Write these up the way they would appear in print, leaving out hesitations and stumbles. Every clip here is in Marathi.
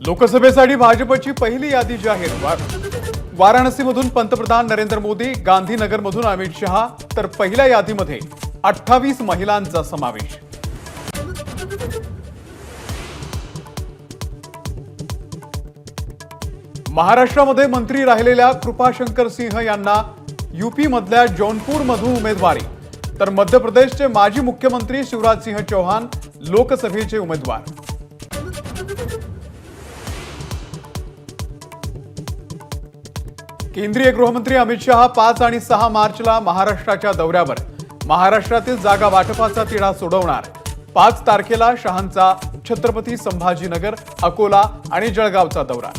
लोकसभेसाठी भाजपची पहिली यादी जाहीर। वाराणसीमधून पंतप्रधान नरेंद्र मोदी, गांधीनगरमधून अमित शहा, तर पहिल्या यादीमध्ये 28 महिलांचा समावेश। महाराष्ट्रामध्ये मंत्री राहिलेल्या कृपाशंकर सिंह यांना यूपी मधल्या जौनपूरमधून उमेदवारी, तर मध्य प्रदेशचे माजी मुख्यमंत्री शिवराज सिंह चौहान लोकसभेचे उमेदवार। केंद्रीय गृहमंत्री अमित शहा 5 आणि 6 मार्चला महाराष्ट्राच्या दौऱ्यावर। महाराष्ट्रातील जागा वाटपाचा तिढा सोडवणार। 5 तारखेला शहांचा छत्रपती संभाजीनगर, अकोला आणि जळगावचा दौरा।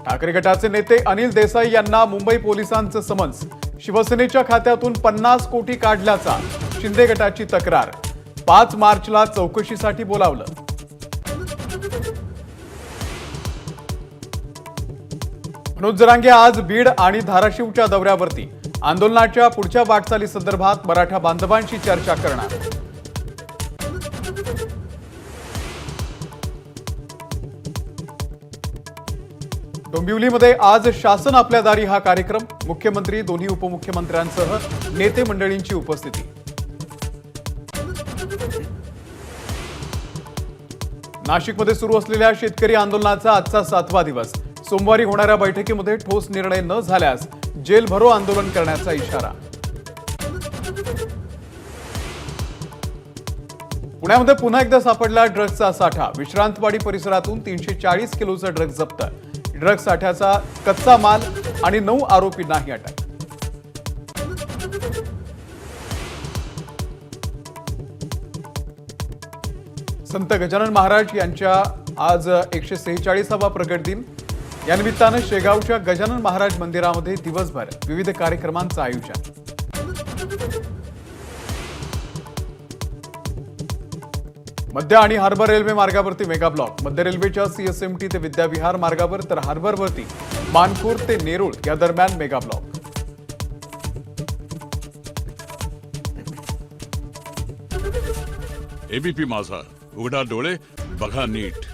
ठाकरे गटाचे नेते अनिल देसाई यांना मुंबई पोलिसांचं समन्स। शिवसेनेच्या खात्यातून 50 कोटी काढल्याचा शिंदे गटाची तक्रार। 5 मार्चला चौकशीसाठी बोलावलं। मनोज जरांगे आज बीड आणि धाराशिवच्या दौऱ्यावरती। आंदोलनाच्या पुढच्या वाटचालीसंदर्भात मराठा बांधवांशी चर्चा करणार। डोंबिवलीमध्ये आज शासन आपल्या दारी हा कार्यक्रम। मुख्यमंत्री, दोन्ही उपमुख्यमंत्र्यांसह नेते मंडळींची उपस्थिती। नाशिकमध्ये सुरू असलेल्या शेतकरी आंदोलनाचा आजचा 7वा दिवस। सोमवारी होणाऱ्या बैठकीमध्ये ठोस निर्णय न झाल्यास जेल भरो आंदोलन करण्याचा इशारा। पुण्यामध्ये पुन्हा एकदा सापडला ड्रग्जचा साठा। विश्रांतवाडी परिसरातून 340 किलोचा ड्रग्ज जप्त। ड्रग्ज साठ्याचा कच्चा माल आणि 9 आरोपींनाही अटक। संत गजानन महाराज यांच्या आज 146वा प्रगट दिन। या निमित्तानं शेगावच्या गजानन महाराज मंदिरामध्ये दिवसभर विविध कार्यक्रमांचं आयोजन। मध्य आणि हार्बर रेल्वे मार्गावरती मेगा ब्लॉक। मध्य रेल्वेच्या सीएसएमटी ते विद्याविहार मार्गावर, तर हार्बरवरती मानपूर ते नेरूळ या दरम्यान मेगा ब्लॉक। एबीपी माझा, उघडा डोळे बघा नीट।